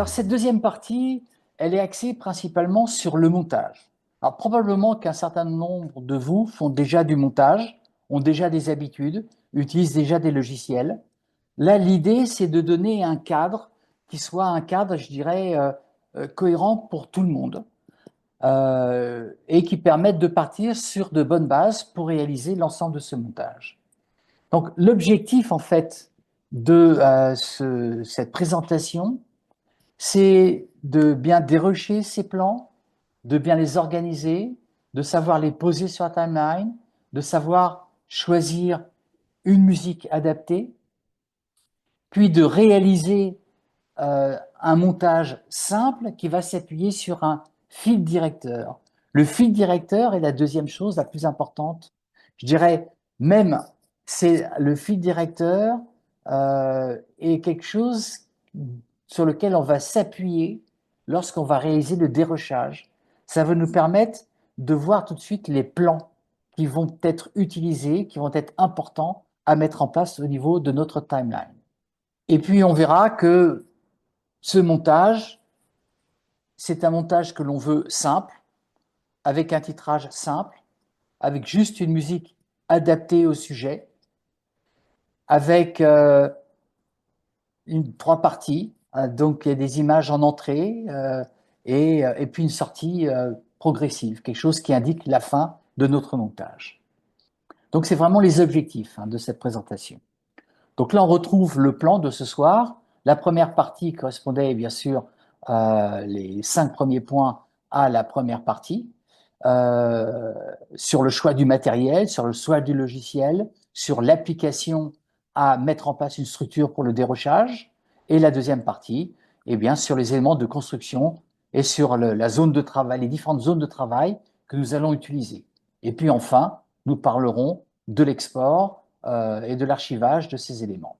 Alors, cette deuxième partie, elle est axée principalement sur le montage. Alors, probablement qu'un certain nombre de vous font déjà du montage, ont déjà des habitudes, utilisent déjà des logiciels. Là, l'idée, c'est de donner un cadre qui soit un cadre, je dirais, cohérent pour tout le monde et qui permette de partir sur de bonnes bases pour réaliser l'ensemble de ce montage. Donc, l'objectif, en fait, de cette présentation, c'est de bien dérocher ces plans, de bien les organiser, de savoir les poser sur la timeline, de savoir choisir une musique adaptée, puis de réaliser un montage simple qui va s'appuyer sur un fil directeur. Le fil directeur est la deuxième chose la plus importante. Je dirais même, c'est le fil directeur est quelque chose sur lequel on va s'appuyer lorsqu'on va réaliser le dérochage. Ça va nous permettre de voir tout de suite les plans qui vont être utilisés, qui vont être importants à mettre en place au niveau de notre timeline. Et puis on verra que ce montage, c'est un montage que l'on veut simple, avec un titrage simple, avec juste une musique adaptée au sujet, avec trois parties. Donc, il y a des images en entrée et puis une sortie progressive, quelque chose qui indique la fin de notre montage. Donc, c'est vraiment les objectifs de cette présentation. Donc là, on retrouve le plan de ce soir. La première partie correspondait bien sûr les 5 premiers points à la première partie sur le choix du matériel, sur le choix du logiciel, sur l'application à mettre en place une structure pour le dérochage. Et la deuxième partie, eh bien, sur les éléments de construction et sur la zone de travail, les différentes zones de travail que nous allons utiliser. Et puis enfin, nous parlerons de l'export et de l'archivage de ces éléments.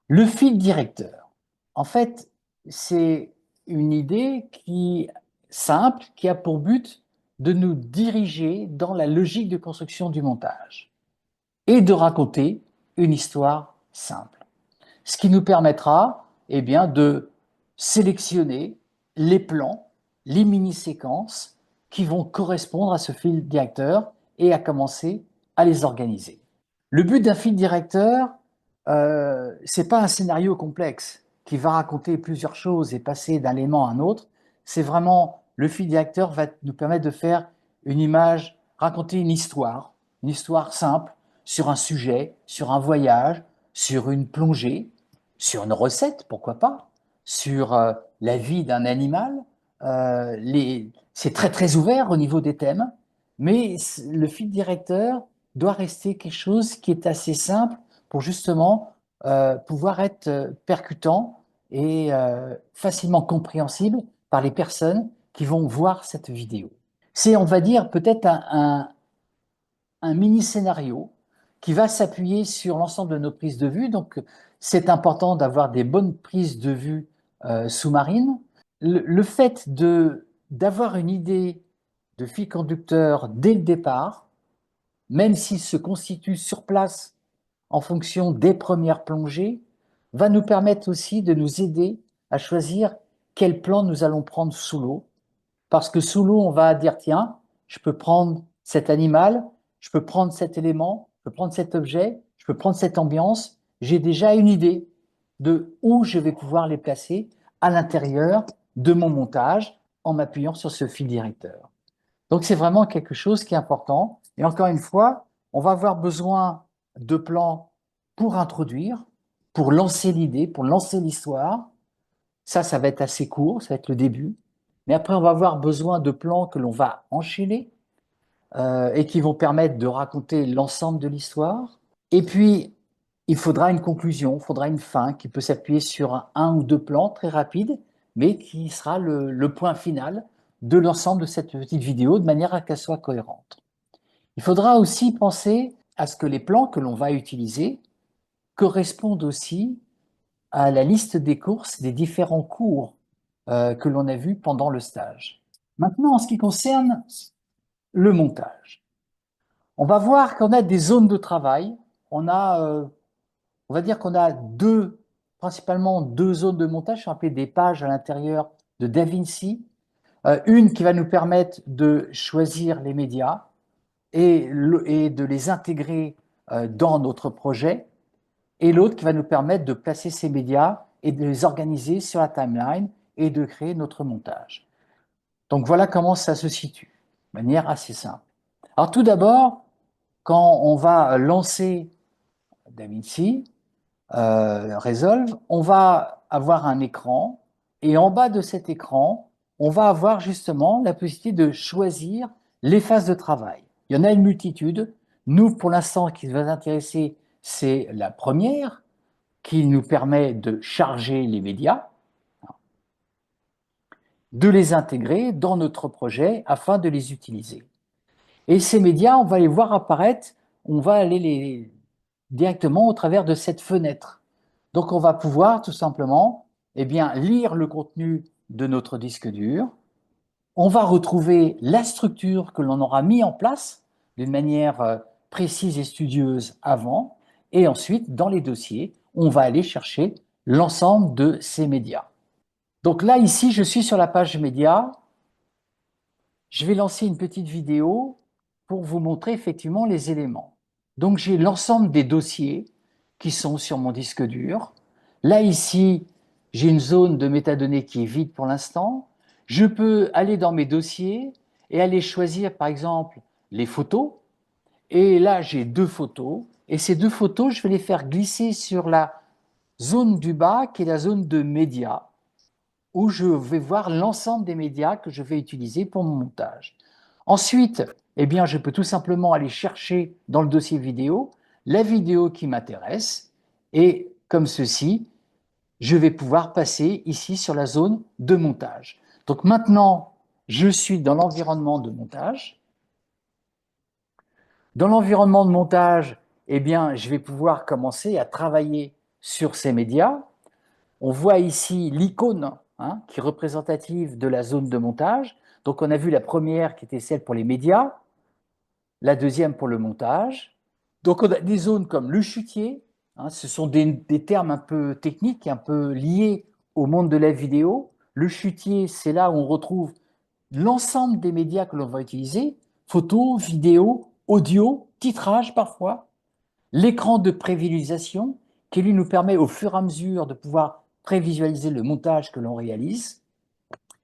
Le fil directeur, en fait, c'est une idée simple qui a pour but de nous diriger dans la logique de construction du montage et de raconter une histoire simple. Ce qui nous permettra eh bien, de sélectionner les plans, les mini-séquences qui vont correspondre à ce fil directeur et à commencer à les organiser. Le but d'un fil directeur, c'est pas un scénario complexe qui va raconter plusieurs choses et passer d'un élément à un autre. C'est vraiment le fil directeur va nous permettre de faire une image, raconter une histoire simple sur un sujet, sur un voyage, sur une plongée, sur une recette, pourquoi pas, sur la vie d'un animal. C'est très très ouvert au niveau des thèmes, mais le fil directeur doit rester quelque chose qui est assez simple pour justement pouvoir être percutant et facilement compréhensible par les personnes qui vont voir cette vidéo. C'est, on va dire, peut-être un mini-scénario qui va s'appuyer sur l'ensemble de nos prises de vue. Donc, c'est important d'avoir des bonnes prises de vue sous-marines. Le fait d'avoir une idée de fil conducteur dès le départ, même s'il se constitue sur place en fonction des premières plongées, va nous permettre aussi de nous aider à choisir quel plan nous allons prendre sous l'eau. Parce que sous l'eau, on va dire, tiens, je peux prendre cet animal, je peux prendre cet élément, je peux prendre cet objet, je peux prendre cette ambiance. J'ai déjà une idée de où je vais pouvoir les placer à l'intérieur de mon montage en m'appuyant sur ce fil directeur. Donc, c'est vraiment quelque chose qui est important. Et encore une fois, on va avoir besoin de plans pour introduire, pour lancer l'idée, pour lancer l'histoire. Ça va être assez court, ça va être le début. Mais après, on va avoir besoin de plans que l'on va enchaîner et qui vont permettre de raconter l'ensemble de l'histoire. Et puis, il faudra une conclusion, il faudra une fin qui peut s'appuyer sur un ou deux plans très rapides, mais qui sera le point final de l'ensemble de cette petite vidéo de manière à qu'elle soit cohérente. Il faudra aussi penser à ce que les plans que l'on va utiliser correspondent aussi à la liste des courses des différents cours que l'on a vus pendant le stage. Maintenant, en ce qui concerne le montage, on va voir qu'on a des zones de travail. On va dire qu'on a deux principalement deux zones de montage, sont appelées des pages à l'intérieur de DaVinci. Une qui va nous permettre de choisir les médias et de les intégrer dans notre projet, et l'autre qui va nous permettre de placer ces médias et de les organiser sur la timeline et de créer notre montage. Donc voilà comment ça se situe, de manière assez simple. Alors tout d'abord, quand on va lancer DaVinci Resolve, on va avoir un écran et en bas de cet écran, on va avoir justement la possibilité de choisir les phases de travail. Il y en a une multitude. Nous, pour l'instant, ce qui va nous intéresser, c'est la première qui nous permet de charger les médias, de les intégrer dans notre projet afin de les utiliser. Et ces médias, on va les voir apparaître, on va aller les directement au travers de cette fenêtre. Donc on va pouvoir tout simplement eh bien, lire le contenu de notre disque dur. On va retrouver la structure que l'on aura mis en place d'une manière précise et studieuse avant. Et ensuite, dans les dossiers, on va aller chercher l'ensemble de ces médias. Donc là, ici, je suis sur la page médias. Je vais lancer une petite vidéo pour vous montrer effectivement les éléments. Donc j'ai l'ensemble des dossiers qui sont sur mon disque dur. Là, ici, j'ai une zone de métadonnées qui est vide pour l'instant. Je peux aller dans mes dossiers et aller choisir, par exemple, les photos. Et là, j'ai deux photos. Et ces deux photos, je vais les faire glisser sur la zone du bas, qui est la zone de médias, où je vais voir l'ensemble des médias que je vais utiliser pour mon montage. Ensuite, eh bien, je peux tout simplement aller chercher dans le dossier vidéo la vidéo qui m'intéresse et comme ceci, je vais pouvoir passer ici sur la zone de montage. Donc maintenant, je suis dans l'environnement de montage. Dans l'environnement de montage, eh bien, je vais pouvoir commencer à travailler sur ces médias. On voit ici l'icône qui est représentative de la zone de montage. Donc on a vu la première qui était celle pour les médias, la deuxième pour le montage. Donc on a des zones comme le chutier, ce sont des termes un peu techniques, un peu liés au monde de la vidéo. Le chutier, c'est là où on retrouve l'ensemble des médias que l'on va utiliser, photos, vidéos, audio, titrage parfois, l'écran de prévisualisation qui lui nous permet au fur et à mesure de pouvoir prévisualiser le montage que l'on réalise,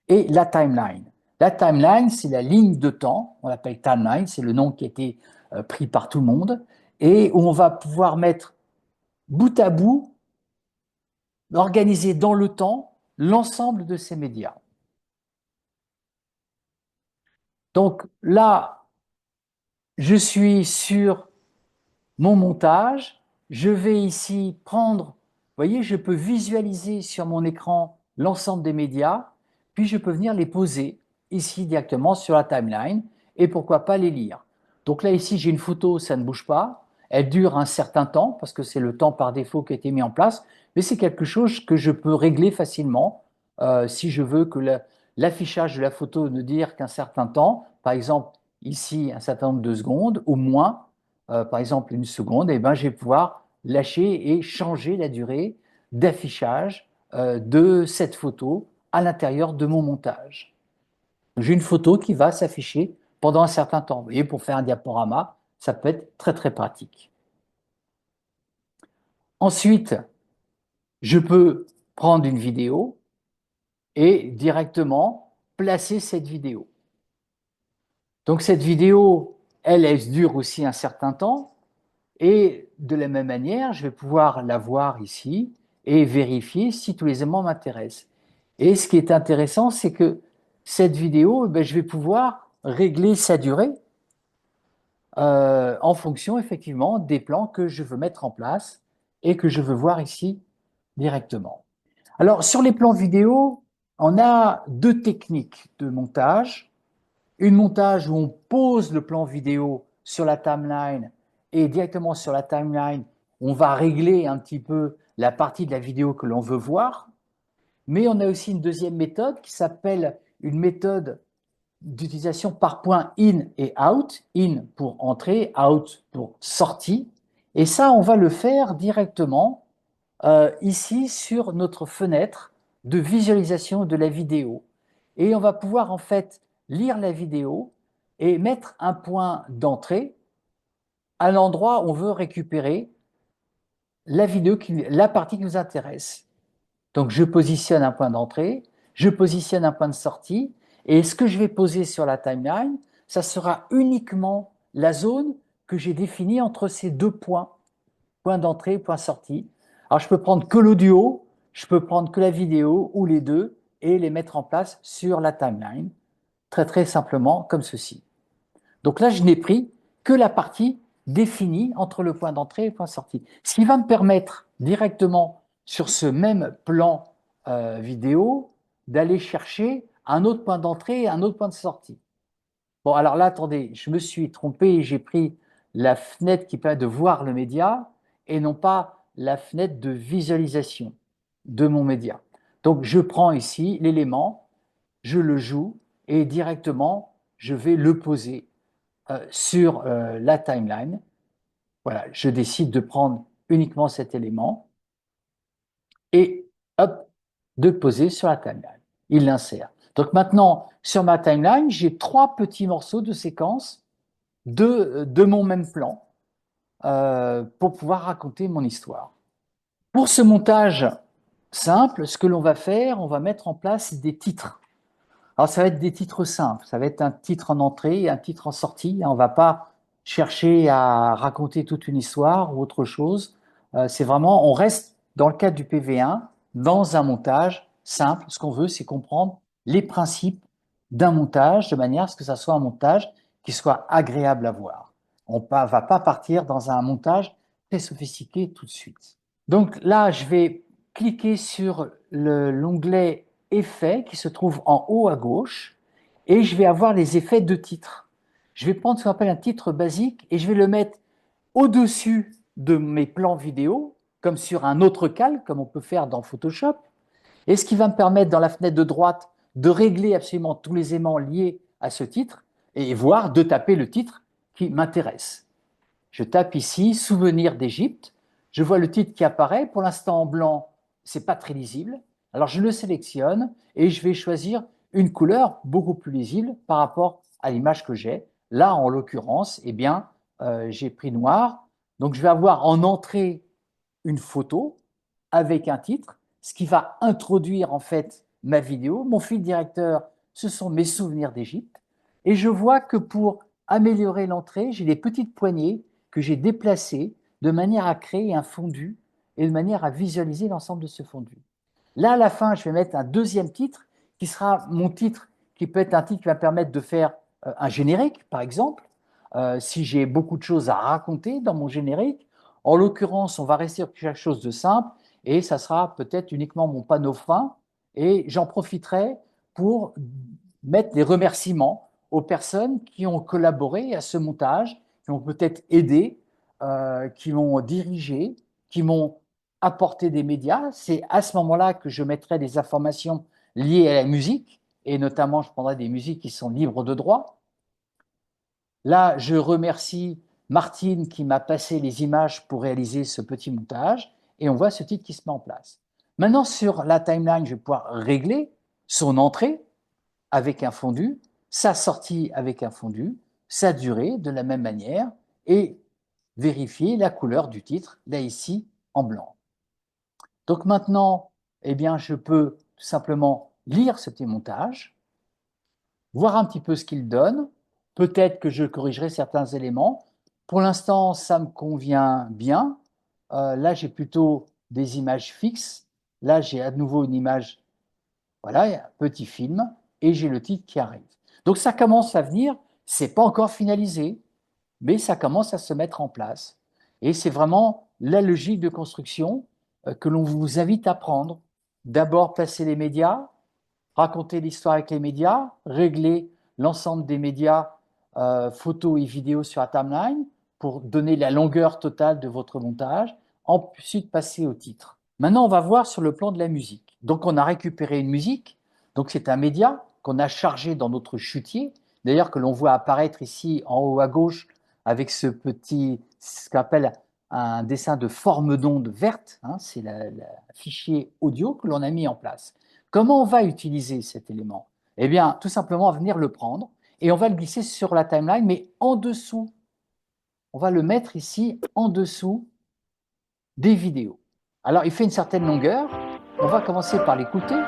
et la timeline. La timeline, c'est la ligne de temps, on l'appelle timeline, c'est le nom qui a été pris par tout le monde, et où on va pouvoir mettre bout à bout, organiser dans le temps l'ensemble de ces médias. Donc là, je suis sur mon montage, je vais ici prendre, vous voyez, je peux visualiser sur mon écran l'ensemble des médias, puis je peux venir les poser ici directement sur la timeline et pourquoi pas les lire. Donc là, ici, j'ai une photo, ça ne bouge pas, elle dure un certain temps parce que c'est le temps par défaut qui a été mis en place, mais c'est quelque chose que je peux régler facilement si je veux que l'affichage de la photo ne dure qu'un certain temps, par exemple ici un certain nombre de secondes ou moins, par exemple une seconde, et ben, je vais pouvoir lâcher et changer la durée d'affichage de cette photo à l'intérieur de mon montage. J'ai une photo qui va s'afficher pendant un certain temps. Vous voyez, pour faire un diaporama, ça peut être très très pratique. Ensuite, je peux prendre une vidéo et directement placer cette vidéo. Donc cette vidéo, elle dure aussi un certain temps. Et de la même manière, je vais pouvoir la voir ici et vérifier si tous les éléments m'intéressent. Et ce qui est intéressant, c'est que cette vidéo, je vais pouvoir régler sa durée en fonction effectivement des plans que je veux mettre en place et que je veux voir ici directement. Alors sur les plans vidéo, on a deux techniques de montage. Une montage où on pose le plan vidéo sur la timeline et directement sur la timeline, on va régler un petit peu la partie de la vidéo que l'on veut voir. Mais on a aussi une deuxième méthode qui s'appelle une méthode d'utilisation par point in et out. In pour entrée, out pour sortie. Et ça, on va le faire directement ici sur notre fenêtre de visualisation de la vidéo. Et on va pouvoir en fait lire la vidéo et mettre un point d'entrée à l'endroit où on veut récupérer la vidéo, la partie qui nous intéresse. Donc je positionne un point d'entrée, je positionne un point de sortie, et ce que je vais poser sur la timeline, ça sera uniquement la zone que j'ai définie entre ces deux points, point d'entrée, point sortie. Alors je peux prendre que l'audio, je peux prendre que la vidéo ou les deux et les mettre en place sur la timeline, très très simplement comme ceci. Donc là, je n'ai pris que la partie définie entre le point d'entrée et le point de sortie. Ce qui va me permettre directement sur ce même plan vidéo d'aller chercher un autre point d'entrée et un autre point de sortie. Bon, alors là, attendez, je me suis trompé et j'ai pris la fenêtre qui permet de voir le média et non pas la fenêtre de visualisation de mon média. Donc, je prends ici l'élément, je le joue et directement, je vais le poser sur la timeline. Voilà, je décide de prendre uniquement cet élément et hop, de le poser sur la timeline. Il l'insère. Donc maintenant, sur ma timeline, j'ai trois petits morceaux de séquence de mon même plan pour pouvoir raconter mon histoire. Pour ce montage simple, ce que l'on va faire, on va mettre en place des titres. Alors, ça va être des titres simples. Ça va être un titre en entrée et un titre en sortie. On ne va pas chercher à raconter toute une histoire ou autre chose. C'est vraiment, on reste dans le cadre du PV1, dans un montage simple. Ce qu'on veut, c'est comprendre les principes d'un montage de manière à ce que ça soit un montage qui soit agréable à voir. On ne va pas partir dans un montage très sophistiqué tout de suite. Donc là, je vais cliquer sur l'onglet Effets qui se trouve en haut à gauche et je vais avoir les effets de titre. Je vais prendre ce qu'on appelle un titre basique et je vais le mettre au-dessus de mes plans vidéo, comme sur un autre calque, comme on peut faire dans Photoshop, et ce qui va me permettre dans la fenêtre de droite de régler absolument tous les aimants liés à ce titre et voire de taper le titre qui m'intéresse. Je tape ici Souvenirs d'Égypte. Je vois le titre qui apparaît. Pour l'instant en blanc, c'est pas très lisible. Alors je le sélectionne et je vais choisir une couleur beaucoup plus lisible par rapport à l'image que j'ai. Là, en l'occurrence, eh bien, j'ai pris noir. Donc je vais avoir en entrée une photo avec un titre, ce qui va introduire en fait ma vidéo. Mon fil directeur, ce sont mes souvenirs d'Égypte. Et je vois que pour améliorer l'entrée, j'ai des petites poignées que j'ai déplacées de manière à créer un fondu et de manière à visualiser l'ensemble de ce fondu. Là, à la fin, je vais mettre un deuxième titre qui sera mon titre, qui peut être un titre qui va permettre de faire un générique, par exemple, si j'ai beaucoup de choses à raconter dans mon générique. En l'occurrence, on va rester sur quelque chose de simple et ça sera peut-être uniquement mon panneau fin et j'en profiterai pour mettre des remerciements aux personnes qui ont collaboré à ce montage, qui ont peut-être aidé, qui m'ont dirigé, qui m'ont apporté des médias. C'est à ce moment-là que je mettrai des informations liées à la musique et notamment je prendrai des musiques qui sont libres de droit. Là, je remercie Martine qui m'a passé les images pour réaliser ce petit montage et on voit ce titre qui se met en place. Maintenant, sur la timeline, je vais pouvoir régler son entrée avec un fondu, sa sortie avec un fondu, sa durée de la même manière et vérifier la couleur du titre, là ici en blanc. Donc maintenant, eh bien, je peux tout simplement lire ce petit montage, voir un petit peu ce qu'il donne. Peut-être que je corrigerai certains éléments. Pour l'instant, ça me convient bien. Là, j'ai plutôt des images fixes. Là, j'ai à nouveau une image, voilà, un petit film, et j'ai le titre qui arrive. Donc ça commence à venir. C'est pas encore finalisé, mais ça commence à se mettre en place. Et c'est vraiment la logique de construction que l'on vous invite à prendre. D'abord, placer les médias, raconter l'histoire avec les médias, régler l'ensemble des médias photos et vidéos sur la timeline pour donner la longueur totale de votre montage, ensuite passer au titre. Maintenant, on va voir sur le plan de la musique. Donc, on a récupéré une musique, donc c'est un média qu'on a chargé dans notre chutier, d'ailleurs que l'on voit apparaître ici en haut à gauche avec ce petit, ce qu'on appelle un dessin de forme d'onde verte, hein, c'est le fichier audio que l'on a mis en place. Comment on va utiliser cet élément? Eh bien, tout simplement, on va venir le prendre et on va le glisser sur la timeline, mais en dessous. On va le mettre ici en dessous des vidéos. Alors, il fait une certaine longueur. On va commencer par l'écouter.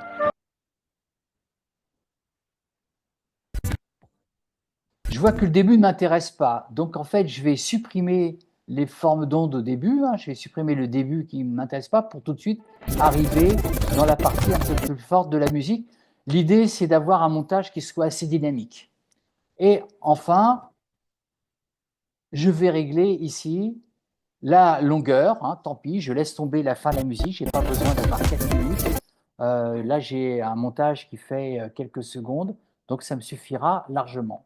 Je vois que le début ne m'intéresse pas. Donc, en fait, je vais supprimer les formes d'ondes au début. Je vais supprimer le début qui ne m'intéresse pas pour tout de suite arriver dans la partie un peu plus forte de la musique. L'idée, c'est d'avoir un montage qui soit assez dynamique. Et enfin, je vais régler ici la longueur. Tant pis, je laisse tomber la fin de la musique. Je n'ai pas besoin d'avoir 4 minutes. Là, j'ai un montage qui fait quelques secondes. Donc, ça me suffira largement.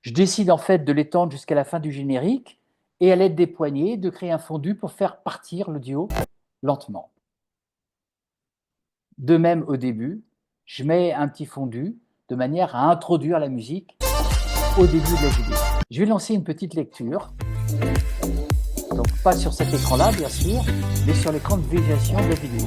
Je décide en fait de l'étendre jusqu'à la fin du générique et à l'aide des poignées de créer un fondu pour faire partir l'audio lentement. De même au début, je mets un petit fondu de manière à introduire la musique au début de la vidéo. Je vais lancer une petite lecture, donc pas sur cet écran-là bien sûr, mais sur l'écran de visualisation de la vidéo.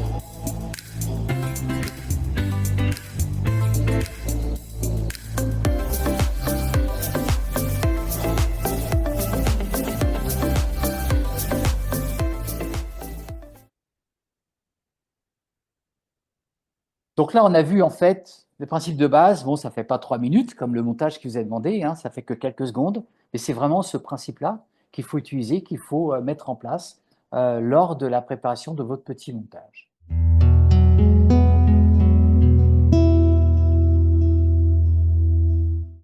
Donc là, on a vu en fait le principe de base. Bon, ça ne fait pas 3 minutes comme le montage qui vous a demandé, ça fait que quelques secondes. Mais c'est vraiment ce principe-là qu'il faut utiliser, qu'il faut mettre en place lors de la préparation de votre petit montage.